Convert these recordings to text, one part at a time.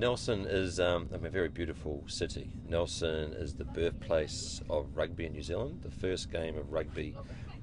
Nelson is a very beautiful city. Nelson is the birthplace of rugby in New Zealand. The first game of rugby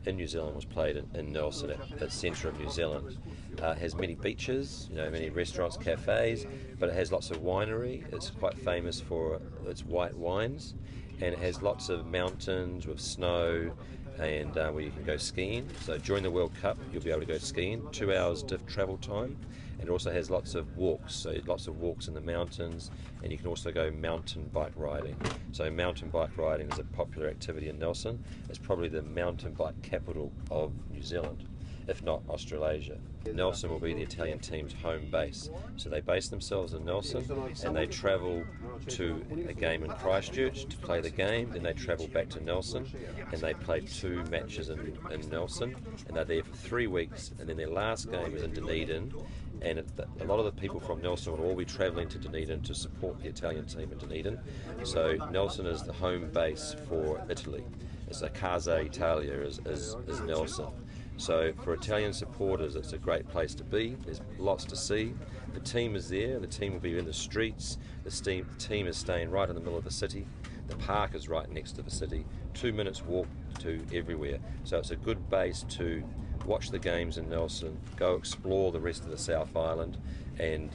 in New Zealand was played in Nelson, at the centre of New Zealand. It has many beaches, many restaurants, cafes, but it has lots of winery. It's quite famous for its white wines, and it has lots of mountains with snow and where you can go skiing. So during the World Cup you'll be able to go skiing, 2 hours travel time, and it also has lots of walks, so lots of walks in the mountains, and you can also go mountain bike riding. So mountain bike riding is a popular activity in Nelson. It's probably the mountain bike capital of New Zealand, if not Australasia. Nelson will be the Italian team's home base. So they base themselves in Nelson and they travel to a game in Christchurch to play the game, then they travel back to Nelson and they play 2 matches in Nelson, and they're there for 3 weeks, and then their last game is in Dunedin, and a lot of the people from Nelson will all be travelling to Dunedin to support the Italian team in Dunedin. So Nelson is the home base for Italy. It's a Casa Italia is Nelson. So for Italian supporters, it's a great place to be. There's lots to see. The team is there. The team will be in the streets. The team is staying right in the middle of the city. The park is right next to the city. 2 minutes walk to everywhere. So it's a good base to watch the games in Nelson, go explore the rest of the South Island, and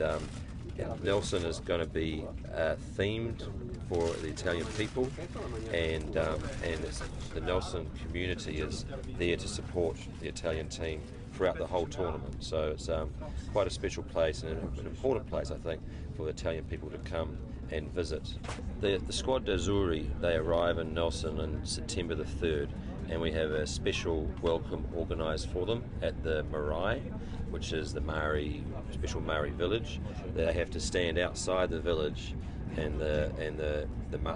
Nelson is going to be themed for the Italian people, and the Nelson community is there to support the Italian team throughout the whole tournament. So it's quite a special place and an important place, I think, for the Italian people to come and visit. The Squad d'Azzurri, they arrive in Nelson on September the 3rd, and we have a special welcome organised for them at the Marae, which is the special Maori village. They have to stand outside the village, and the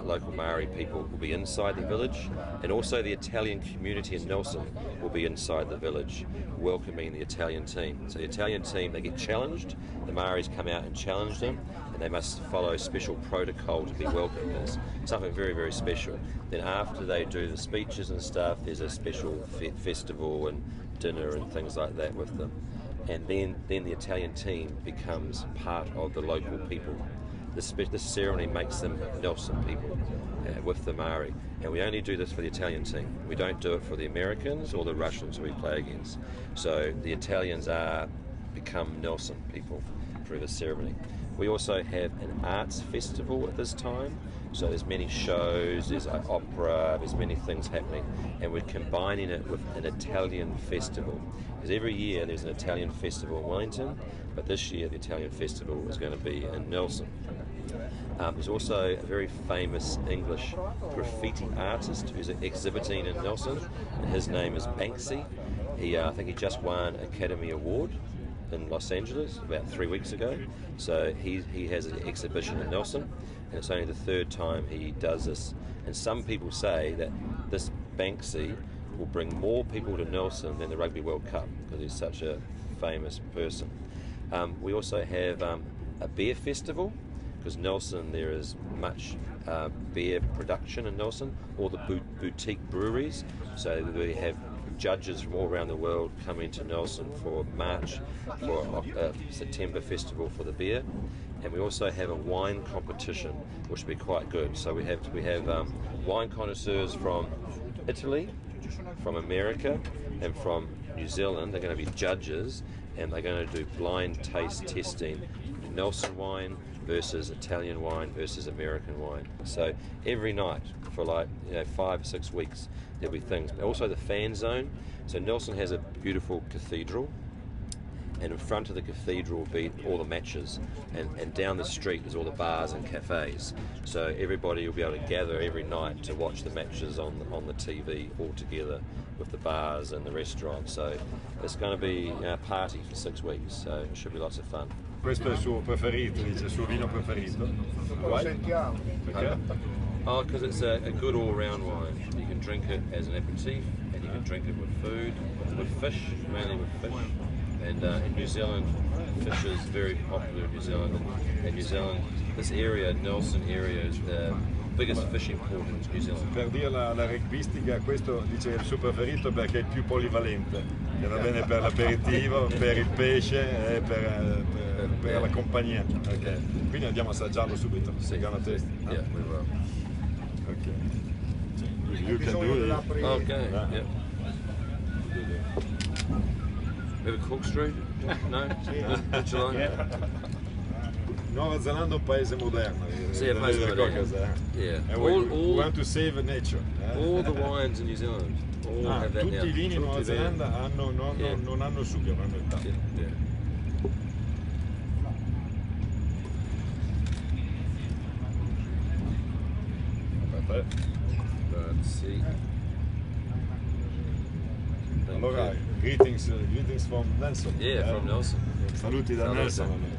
local Maori people will be inside the village, and also the Italian community in Nelson will be inside the village welcoming the Italian team. So the Italian team, they get challenged, the Maoris come out and challenge them, and they must follow special protocol to be welcomed. It's something very, very special. Then after they do the speeches and stuff, there's a special festival and dinner and things like that with them. And then the Italian team becomes part of the local people. This ceremony makes them Nelson people with the Maori, and we only do this for the Italian team. We don't do it for the Americans or the Russians who we play against. So the Italians become Nelson people through this ceremony. We also have an arts festival at this time, so there's many shows, there's opera, there's many things happening, and we're combining it with an Italian festival. Because every year there's an Italian festival in Wellington, but this year the Italian festival is going to be in Nelson. There's also a very famous English graffiti artist who's exhibiting in Nelson, and his name is Banksy. I think he just won an Academy Award in Los Angeles about 3 weeks ago. So he has an exhibition in Nelson, and it's only the 3rd time he does this. And some people say that this Banksy will bring more people to Nelson than the Rugby World Cup, because he's such a famous person. We also have a beer festival, because Nelson, there is much beer production in Nelson, all the boutique breweries. So we have judges from all around the world coming to Nelson for March, for September festival for the beer. And we also have a wine competition, which will be quite good. So we have wine connoisseurs from Italy, from America, and from New Zealand. They're going to be judges, and they're going to do blind taste testing, Nelson wine versus Italian wine versus American wine. So every night for 5 or 6 weeks there'll be things. But also the fan zone. So Nelson has a beautiful cathedral, and in front of the cathedral will be all the matches, and down the street is all the bars and cafes. So everybody will be able to gather every night to watch the matches on the TV all together with the bars and the restaurants. So it's going to be a party for 6 weeks, so it should be lots of fun. Questo è il suo preferito, dice il suo vino preferito? Oh, because it's a good all-round wine. You can drink it as an aperitif, and you can drink it with food, with fish, mainly with fish. And in New Zealand, fish is very popular in New Zealand. In New Zealand, this area, Nelson area, is biggest fishing port in New Zealand. Per dire la rugbistica, questo dice che è il suo preferito perché è il più polivalente, che va bene per l'aperitivo, per il pesce e per la compagnia. Okay. Quindi andiamo a assaggiarlo subito. Sì. Gonna taste. Yeah, we will. Okay. You can do it. Okay, yeah. We have a corkscrew? No? Would you like? Nuova Zelanda è un paese moderno. Sì, è un paese moderno. Yeah. And we want to save nature. All the wines in New Zealand all have that tutti now. I vini in Nuova Zelanda non hanno sughero, hanno il tappo. Yeah. Sì. Allora, greetings from Nelson. Yeah, from Nelson. Saluti da Saluti. Nelson.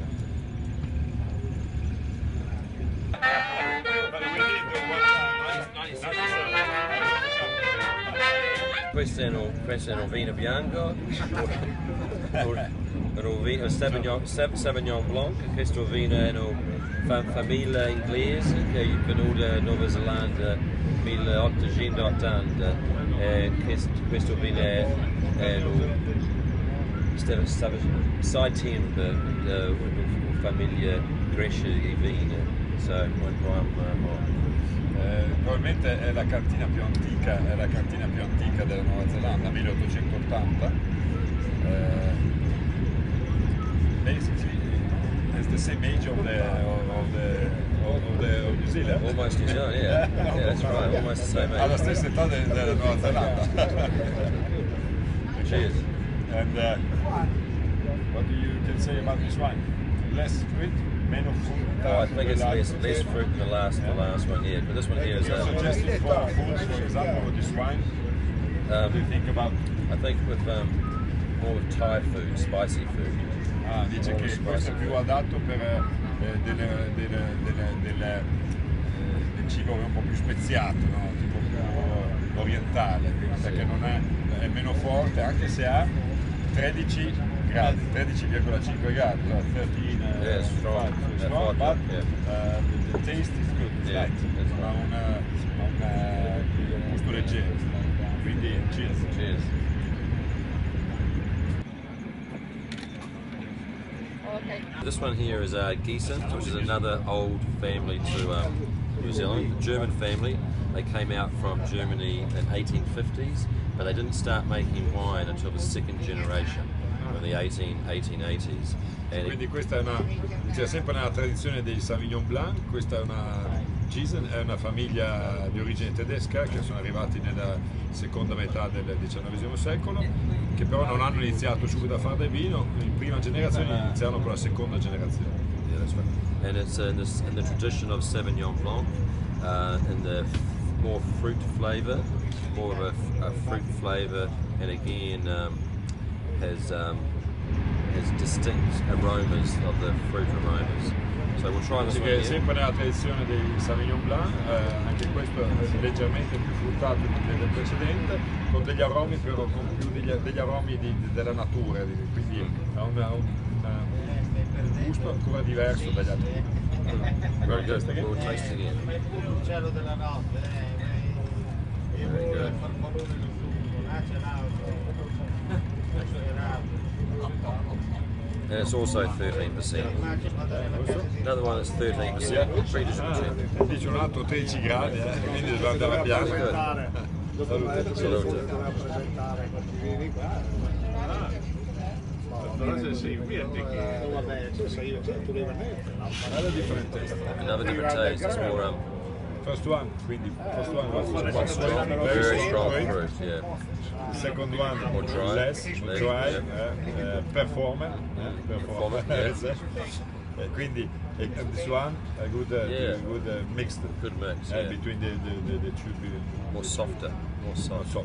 Questo è un vino bianco, un vino Sauvignon Blanc. Questo vino è una famiglia inglese che è venuta da Nuova Zelanda nel 1880. Questo vino è settembre una famiglia cresce di vino. So, probabilmente è la cantina più antica della Nuova Zelanda, 1880. Basically, it's the same age of New Zealand. Almost New Zealand, yeah. Yeah, that's right. Almost the same age. Ha la stessa età della Nuova Zelanda. Cheers. And what do you can say about this wine? Less fruit, meno fruit. Oh, I think it's less fruit than the last one, yeah. But this one here is suggested for foods, for example, with this wine. What do you think about? I think with more with Thai food, spicy food. Dice che questo è più adatto per del cibo un po' più speziato, no? Tipo più orientale, perché non è meno forte, anche se ha 13 gradi, 13,5 gradi, 13, yeah, strong, but the taste is good, it's light, ha un gusto leggero, quindi cheers. Cheers. This one here is Gießen, which is another old family to New Zealand, a German family. They came out from Germany in 1850s, but they didn't start making wine until the second generation, in the 1880s. Quindi questa è c'è sempre nella tradizione dei Sauvignon Blanc. Questa è Gießen è una famiglia di origine tedesca che sono arrivati nella seconda metà del XIX secolo, che però non hanno iniziato subito a fare del vino. In prima generazione iniziarono con la seconda generazione. Yeah, that's right. And it's in the tradition of Sauvignon Blanc, in the more fruit flavour, more of a fruit flavour, and again has distinct aromas of the fruit aromas. So we'll try this one here. Sempre nella tradizione dei Sauvignon Blanc, anche questo è leggermente più fruttato del precedente, con degli aromi però con più degli aromi della natura, quindi ha un gusto ancora diverso dagli altri. Very good. We'll taste again. Cielo della notte, And it's also 13%. Another one that's 13%. Pretty good. Dice un altro 13 gradi, quindi deve andare a piano. Salute. Another different taste. It's more First one was very strong fruit. Yeah. The second one More dry. less dry, performer. Yes. Quindi this one a good mixed. Good mix. Yeah. Between the two. More softer. More soft.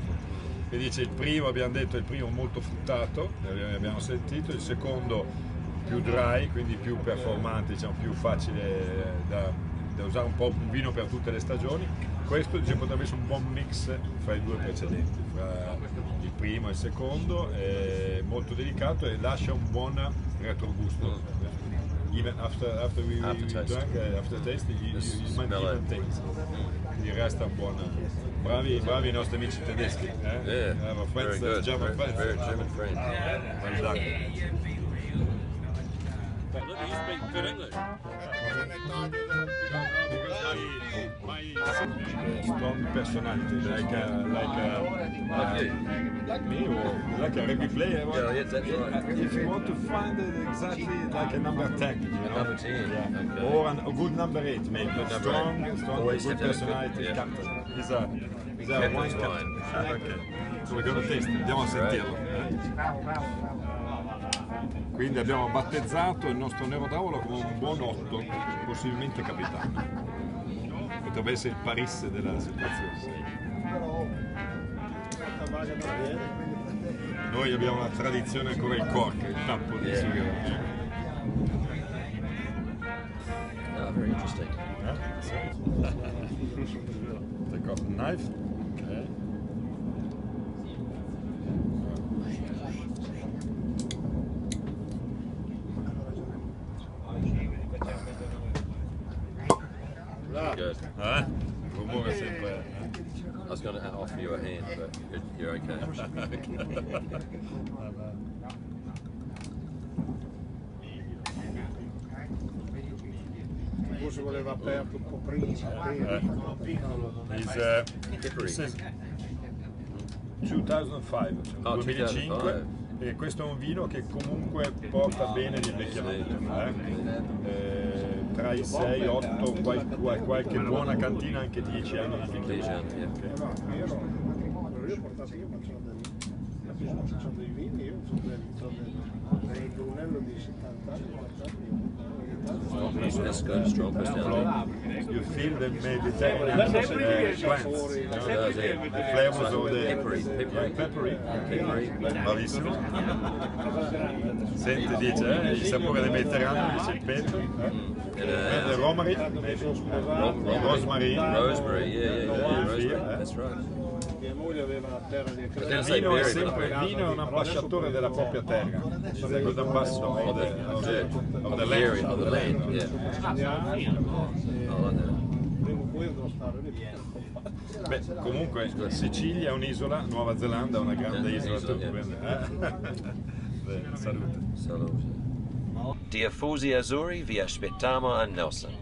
E dice il primo, abbiamo detto, il primo molto fruttato, abbiamo sentito, il secondo più dry, quindi più performante, diciamo più facile da usare, un po' un vino per tutte le stagioni. Questo potrebbe essere un buon mix fra i due precedenti, fra il primo e il secondo, è molto delicato e lascia un buon retrogusto. even after we Aftertaste. drank, after taste, you might smell even it. taste. Quindi resta buona. Bravi i nostri amici tedeschi. Yeah, Our very friends, good. German Very, friends. very German friend. Well done. You speak good English. My strong personality, like me, or like a rugby player. Yeah, yes, that's right. If you want to find it exactly like a number 10, you know? Number 10. Yeah. Okay. Or a good number 8, maybe. Good number strong, eight. strong, Always good have to have a good- personality, yeah. captain. He's a Captain's wine wine. captain. Okay. So we're gonna taste it. Andiamo a sentirlo. Quindi abbiamo battezzato il nostro nero tavolo come un buon 8, possibilmente capitano. Potrebbe essere il Paris della situazione. Noi abbiamo la tradizione ancora il cork, il tappo di sigaro. Oh, very interesting. Take off the knife. Okay. Good. Il rumore è sempre. I was going to offer you a hand, but you're okay. Forse voleva aperto un po' prima. Peppery. 2005, Oh, 2005, 2005. e questo è un vino che comunque porta bene l'invecchiamento, tra i 6, 8, qualche buona cantina anche 10 anni di 10 invecchiamento. anni, yeah. Io ho portato io faccio dei vini, io ho del Brunello di 70 anni, 80 anni. That's good, strong personality. You feel the Mediterranean plants, you know, the flavors of the Peppery. peppery. Bravissimo. Senti, dice, il sapore del Mediterraneo, dice il pepe, the romarin, rosemary. Rosemary, yeah. Rosemary. That's right. Mia moglie aveva la terra di But Il then say vino è berry, sempre but il vino è un ambasciatore della propria terra. Cioè, good ambassador of the berry land. of the land, yeah. I like that. prima o poi devo stare lì. Beh, comunque Sicilia è un'isola, Nuova Zelanda è una grande isola. Isola, Quindi, Bene, salute. Salute. Tifosi azzurri, vi aspettiamo a Nelson.